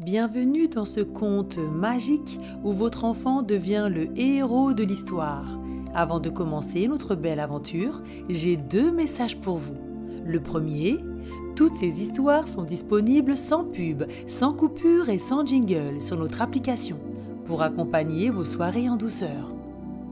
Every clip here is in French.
Bienvenue dans ce conte magique où votre enfant devient le héros de l'histoire. Avant de commencer notre belle aventure, j'ai 2 messages pour vous. Le premier, toutes ces histoires sont disponibles sans pub, sans coupure et sans jingle sur notre application pour accompagner vos soirées en douceur.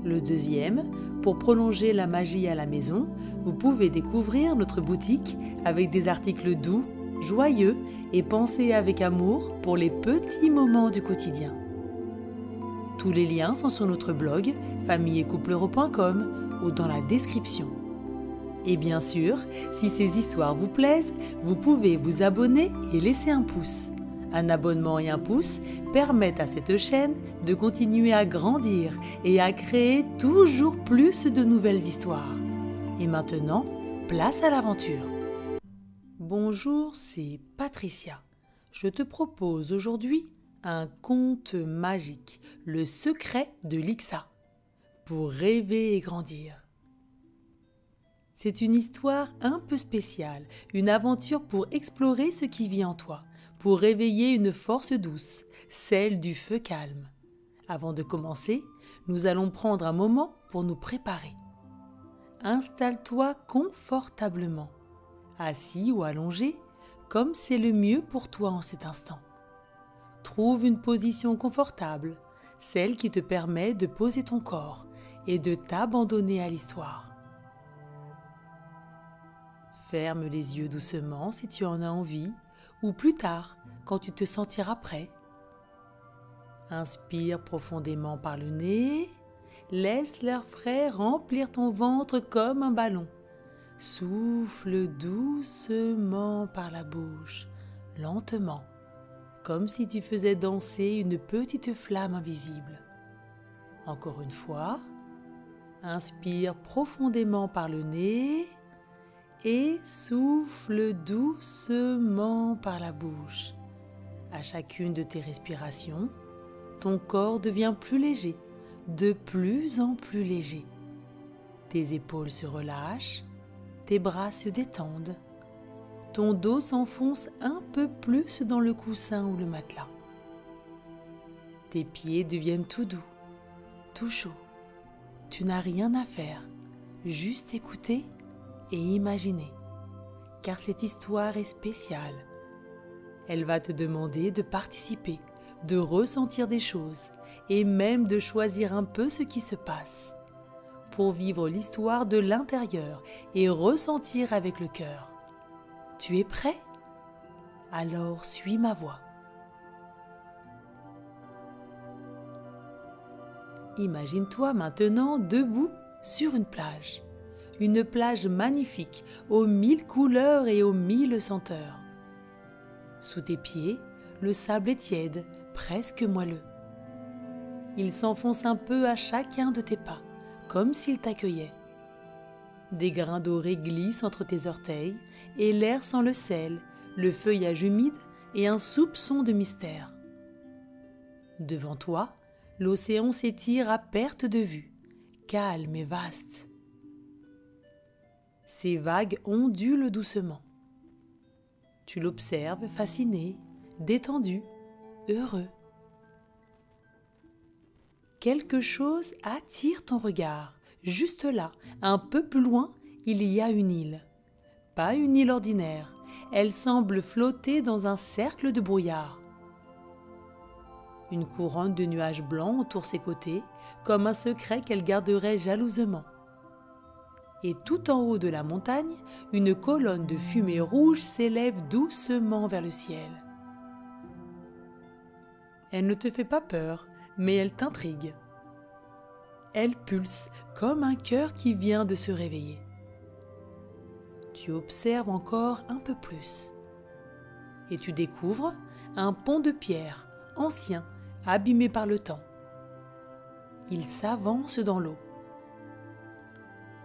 Le deuxième, pour prolonger la magie à la maison, vous pouvez découvrir notre boutique avec des articles doux, joyeux et pensés avec amour pour les petits moments du quotidien. Tous les liens sont sur notre blog familleetcoupleheureux.com ou dans la description. Et bien sûr, si ces histoires vous plaisent, vous pouvez vous abonner et laisser un pouce. Un abonnement et un pouce permettent à cette chaîne de continuer à grandir et à créer toujours plus de nouvelles histoires. Et maintenant, place à l'aventure. Bonjour, c'est Patricia. Je te propose aujourd'hui un conte magique, le secret de l'Ixa, pour rêver et grandir. C'est une histoire un peu spéciale, une aventure pour explorer ce qui vit en toi, pour réveiller une force douce, celle du feu calme. Avant de commencer, nous allons prendre un moment pour nous préparer. Installe-toi confortablement, assis ou allongé, comme c'est le mieux pour toi en cet instant. Trouve une position confortable, celle qui te permet de poser ton corps et de t'abandonner à l'histoire. Ferme les yeux doucement si tu en as envie, ou plus tard, quand tu te sentiras prêt. Inspire profondément par le nez, laisse l'air frais remplir ton ventre comme un ballon. Souffle doucement par la bouche, lentement, comme si tu faisais danser une petite flamme invisible. Encore une fois, inspire profondément par le nez et souffle doucement par la bouche. À chacune de tes respirations, ton corps devient plus léger, de plus en plus léger. Tes épaules se relâchent, tes bras se détendent, ton dos s'enfonce un peu plus dans le coussin ou le matelas. Tes pieds deviennent tout doux, tout chauds. Tu n'as rien à faire, juste écouter et imaginer, car cette histoire est spéciale. Elle va te demander de participer, de ressentir des choses et même de choisir un peu ce qui se passe, pour vivre l'histoire de l'intérieur et ressentir avec le cœur. Tu es prêt? Alors suis ma voix. Imagine-toi maintenant debout sur une plage magnifique aux 1000 couleurs et aux 1000 senteurs. Sous tes pieds, le sable est tiède, presque moelleux. Il s'enfonce un peu à chacun de tes pas, comme s'il t'accueillait. Des grains dorés glissent entre tes orteils et l'air sent le sel, le feuillage humide et un soupçon de mystère. Devant toi, l'océan s'étire à perte de vue, calme et vaste. Ses vagues ondulent doucement. Tu l'observes fasciné, détendu, heureux. Quelque chose attire ton regard. Juste là, un peu plus loin, il y a une île. Pas une île ordinaire, elle semble flotter dans un cercle de brouillard. Une couronne de nuages blancs entoure ses côtés, comme un secret qu'elle garderait jalousement. Et tout en haut de la montagne, une colonne de fumée rouge s'élève doucement vers le ciel. Elle ne te fait pas peur, mais elle t'intrigue. Elle pulse comme un cœur qui vient de se réveiller. Tu observes encore un peu plus. Et tu découvres un pont de pierre, ancien, abîmé par le temps. Il s'avance dans l'eau.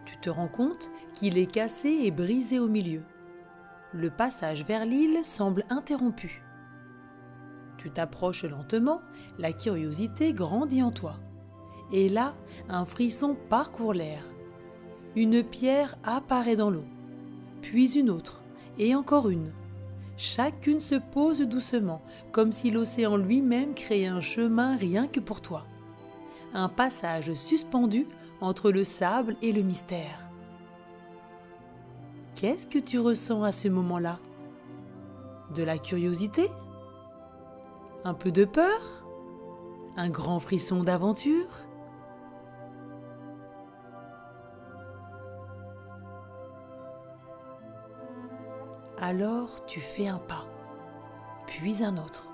Tu te rends compte qu'il est cassé et brisé au milieu. Le passage vers l'île semble interrompu. Tu t'approches lentement, la curiosité grandit en toi. Et là, un frisson parcourt l'air. Une pierre apparaît dans l'eau, puis une autre, et encore une. Chacune se pose doucement, comme si l'océan lui-même créait un chemin rien que pour toi. Un passage suspendu entre le sable et le mystère. Qu'est-ce que tu ressens à ce moment-là? De la curiosité? Un peu de peur? Un grand frisson d'aventure? Alors tu fais un pas, puis un autre.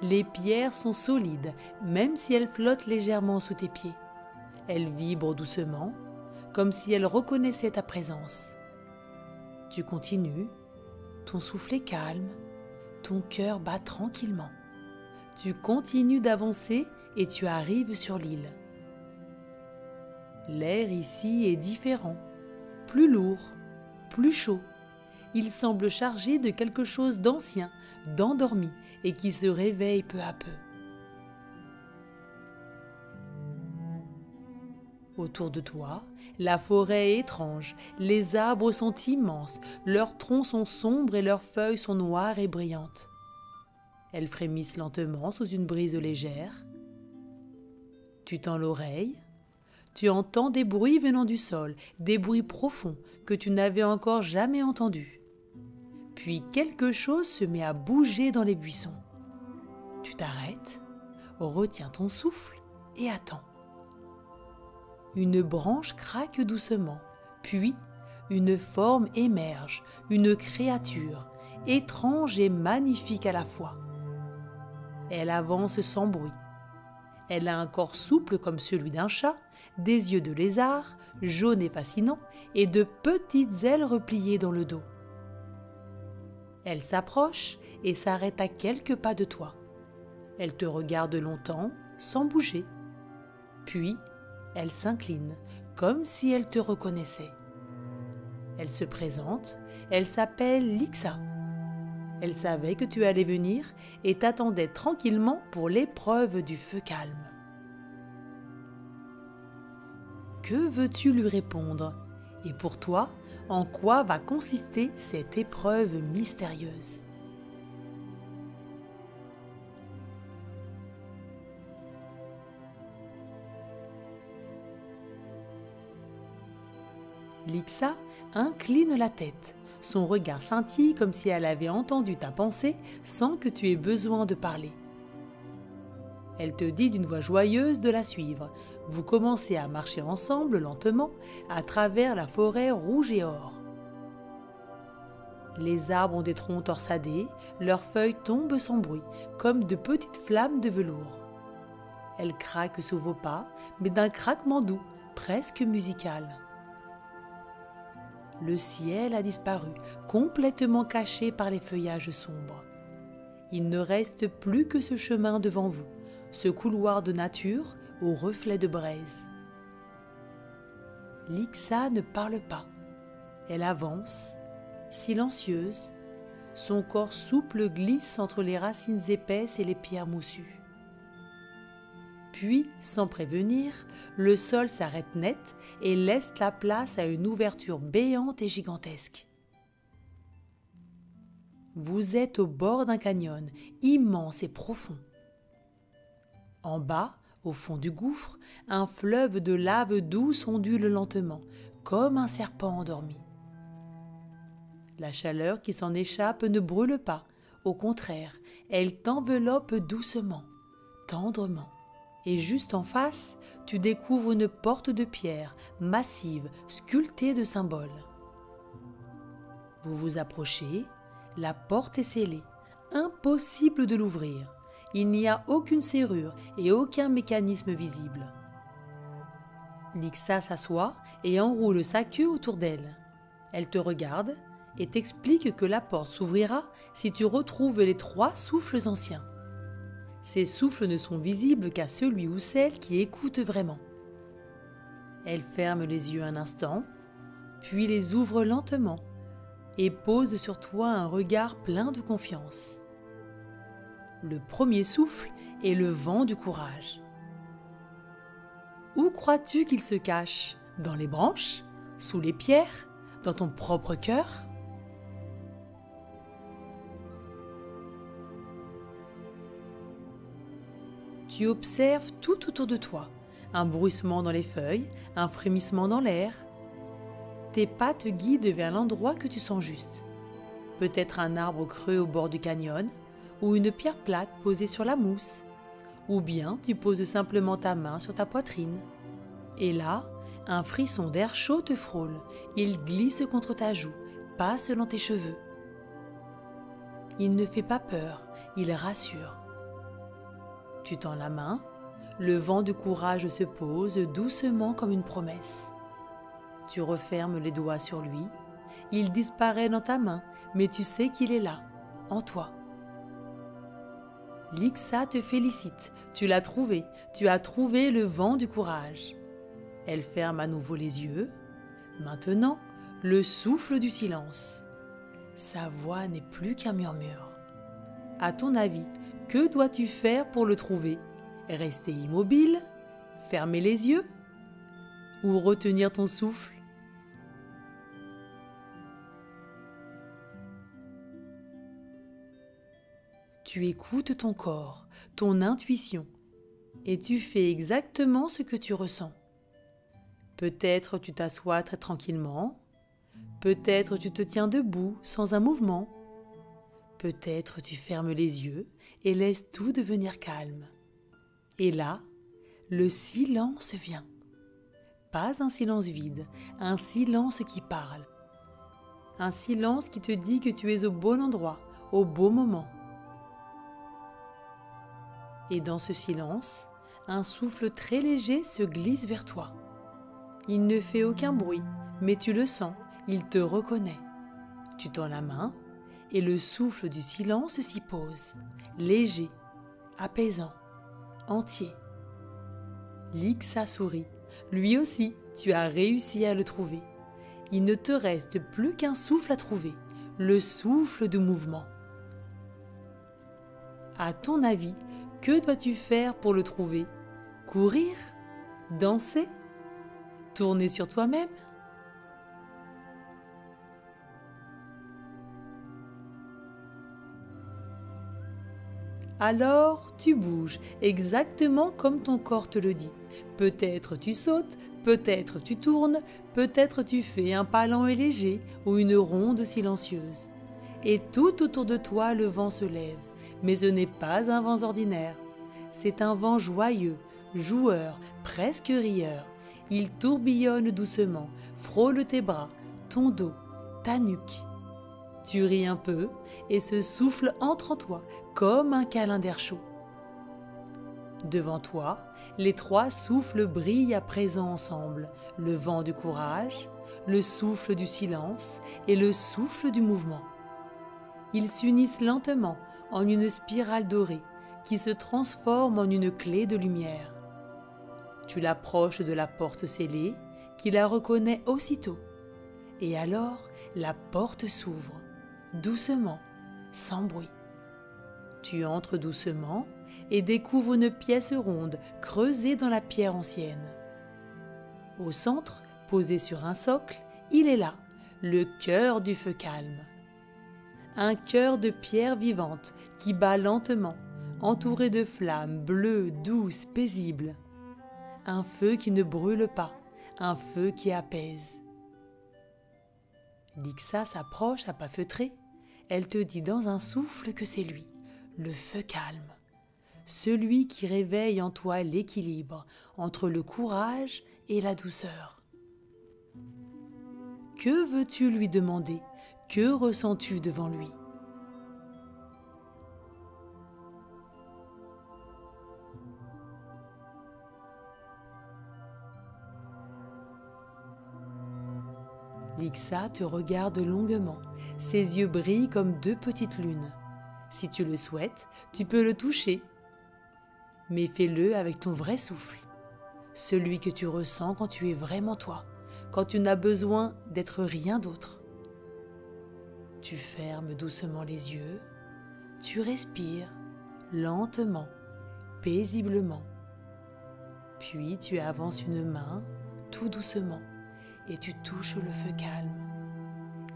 Les pierres sont solides, même si elles flottent légèrement sous tes pieds. Elles vibrent doucement, comme si elles reconnaissaient ta présence. Tu continues, ton souffle est calme, ton cœur bat tranquillement. Tu continues d'avancer et tu arrives sur l'île. L'air ici est différent, plus lourd, plus chaud. Il semble chargé de quelque chose d'ancien, d'endormi et qui se réveille peu à peu. Autour de toi, la forêt est étrange, les arbres sont immenses, leurs troncs sont sombres et leurs feuilles sont noires et brillantes. Elles frémissent lentement sous une brise légère. Tu tends l'oreille. Tu entends des bruits venant du sol, des bruits profonds que tu n'avais encore jamais entendus. Puis quelque chose se met à bouger dans les buissons. Tu t'arrêtes, retiens ton souffle et attends. Une branche craque doucement, puis une forme émerge, une créature, étrange et magnifique à la fois. Elle avance sans bruit. Elle a un corps souple comme celui d'un chat, des yeux de lézard, jaunes et fascinants, et de petites ailes repliées dans le dos. Elle s'approche et s'arrête à quelques pas de toi. Elle te regarde longtemps, sans bouger. Puis, elle s'incline, comme si elle te reconnaissait. Elle se présente, elle s'appelle Lixa. Elle savait que tu allais venir et t'attendait tranquillement pour l'épreuve du feu calme. Que veux-tu lui répondre? Et pour toi, en quoi va consister cette épreuve mystérieuse? Lixa incline la tête. Son regard scintille comme si elle avait entendu ta pensée sans que tu aies besoin de parler. Elle te dit d'une voix joyeuse de la suivre. Vous commencez à marcher ensemble lentement à travers la forêt rouge et or. Les arbres ont des troncs torsadés, leurs feuilles tombent sans bruit, comme de petites flammes de velours. Elles craquent sous vos pas, mais d'un craquement doux, presque musical. Le ciel a disparu, complètement caché par les feuillages sombres. Il ne reste plus que ce chemin devant vous, ce couloir de nature aux reflets de braise. Lixa ne parle pas. Elle avance, silencieuse. Son corps souple glisse entre les racines épaisses et les pierres moussues. Puis, sans prévenir, le sol s'arrête net et laisse la place à une ouverture béante et gigantesque. Vous êtes au bord d'un canyon, immense et profond. En bas, au fond du gouffre, un fleuve de lave douce ondule lentement, comme un serpent endormi. La chaleur qui s'en échappe ne brûle pas, au contraire, elle t'enveloppe doucement, tendrement. Et juste en face, tu découvres une porte de pierre, massive, sculptée de symboles. Vous vous approchez, la porte est scellée, impossible de l'ouvrir. Il n'y a aucune serrure et aucun mécanisme visible. Lixa s'assoit et enroule sa queue autour d'elle. Elle te regarde et t'explique que la porte s'ouvrira si tu retrouves les 3 souffles anciens. Ces souffles ne sont visibles qu'à celui ou celle qui écoute vraiment. Elle ferme les yeux un instant, puis les ouvre lentement et pose sur toi un regard plein de confiance. Le premier souffle est le vent du courage. Où crois-tu qu'il se cache? Dans les branches? Sous les pierres? Dans ton propre cœur? Tu observes tout autour de toi, un bruissement dans les feuilles, un frémissement dans l'air. Tes pas te guident vers l'endroit que tu sens juste. Peut-être un arbre creux au bord du canyon, ou une pierre plate posée sur la mousse, ou bien tu poses simplement ta main sur ta poitrine. Et là, un frisson d'air chaud te frôle, il glisse contre ta joue, passe dans tes cheveux. Il ne fait pas peur, il rassure. Tu tends la main, le vent de courage se pose doucement comme une promesse. Tu refermes les doigts sur lui, il disparaît dans ta main, mais tu sais qu'il est là, en toi. Lixa te félicite, tu l'as trouvé, tu as trouvé le vent du courage. Elle ferme à nouveau les yeux. Maintenant, le souffle du silence. Sa voix n'est plus qu'un murmure. À ton avis, que dois-tu faire pour le trouver? Rester immobile? Fermer les yeux? Ou retenir ton souffle? Tu écoutes ton corps, ton intuition, et tu fais exactement ce que tu ressens. Peut-être tu t'assois très tranquillement, peut-être tu te tiens debout sans un mouvement, peut-être tu fermes les yeux et laisses tout devenir calme. Et là, le silence vient. Pas un silence vide, un silence qui parle. Un silence qui te dit que tu es au bon endroit, au bon moment. Et dans ce silence, un souffle très léger se glisse vers toi. Il ne fait aucun bruit, mais tu le sens, il te reconnaît. Tu tends la main et le souffle du silence s'y pose, léger, apaisant, entier. Lixa sourit. Lui aussi, tu as réussi à le trouver. Il ne te reste plus qu'un souffle à trouver, le souffle du mouvement. À ton avis, que dois-tu faire pour le trouver? Courir? Danser? Tourner sur toi-même? Alors, tu bouges, exactement comme ton corps te le dit. Peut-être tu sautes, peut-être tu tournes, peut-être tu fais un pas lent et léger ou une ronde silencieuse. Et tout autour de toi, le vent se lève. Mais ce n'est pas un vent ordinaire. C'est un vent joyeux, joueur, presque rieur. Il tourbillonne doucement, frôle tes bras, ton dos, ta nuque. Tu ris un peu et ce souffle entre en toi comme un câlin d'air chaud. Devant toi, les trois souffles brillent à présent ensemble, le vent du courage, le souffle du silence et le souffle du mouvement. Ils s'unissent lentement en une spirale dorée qui se transforme en une clé de lumière. Tu l'approches de la porte scellée, qui la reconnaît aussitôt. Et alors, la porte s'ouvre, doucement, sans bruit. Tu entres doucement et découvres une pièce ronde creusée dans la pierre ancienne. Au centre, posé sur un socle, il est là, le cœur du feu calme. Un cœur de pierre vivante qui bat lentement, entouré de flammes bleues, douces, paisibles. Un feu qui ne brûle pas, un feu qui apaise. Lixa s'approche à pas feutrés. Elle te dit dans un souffle que c'est lui, le feu calme. Celui qui réveille en toi l'équilibre entre le courage et la douceur. Que veux-tu lui demander? Que ressens-tu devant lui? Lixa te regarde longuement. Ses yeux brillent comme deux petites lunes. Si tu le souhaites, tu peux le toucher. Mais fais-le avec ton vrai souffle. Celui que tu ressens quand tu es vraiment toi, quand tu n'as besoin d'être rien d'autre. Tu fermes doucement les yeux, tu respires lentement, paisiblement. Puis tu avances une main tout doucement et tu touches le feu calme.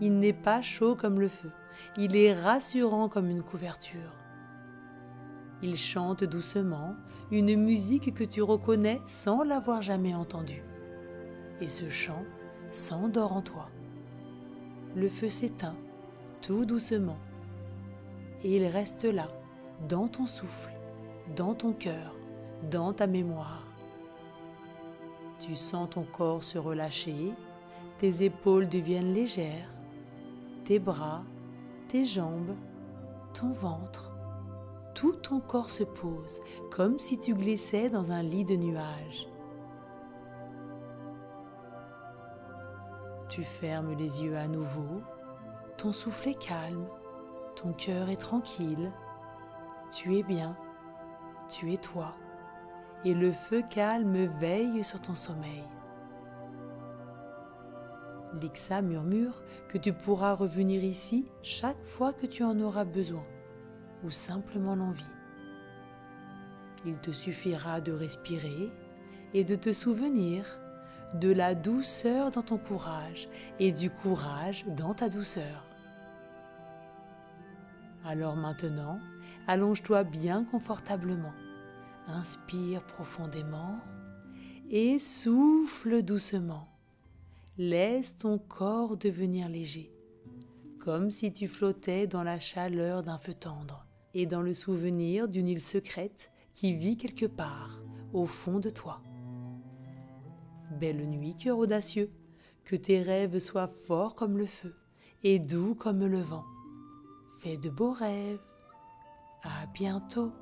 Il n'est pas chaud comme le feu, il est rassurant comme une couverture. Il chante doucement une musique que tu reconnais sans l'avoir jamais entendue. Et ce chant s'endort en toi. Le feu s'éteint tout doucement. Et il reste là, dans ton souffle, dans ton cœur, dans ta mémoire. Tu sens ton corps se relâcher, tes épaules deviennent légères, tes bras, tes jambes, ton ventre. Tout ton corps se pose, comme si tu glissais dans un lit de nuages. Tu fermes les yeux à nouveau, ton souffle est calme, ton cœur est tranquille, tu es bien, tu es toi, et le feu calme veille sur ton sommeil. Lixa murmure que tu pourras revenir ici chaque fois que tu en auras besoin, ou simplement l'envie. Il te suffira de respirer et de te souvenir de la douceur dans ton courage et du courage dans ta douceur. Alors maintenant, allonge-toi bien confortablement, inspire profondément et souffle doucement. Laisse ton corps devenir léger, comme si tu flottais dans la chaleur d'un feu tendre et dans le souvenir d'une île secrète qui vit quelque part au fond de toi. Belle nuit, cœur audacieux, que tes rêves soient forts comme le feu et doux comme le vent. Fais de beaux rêves. À bientôt.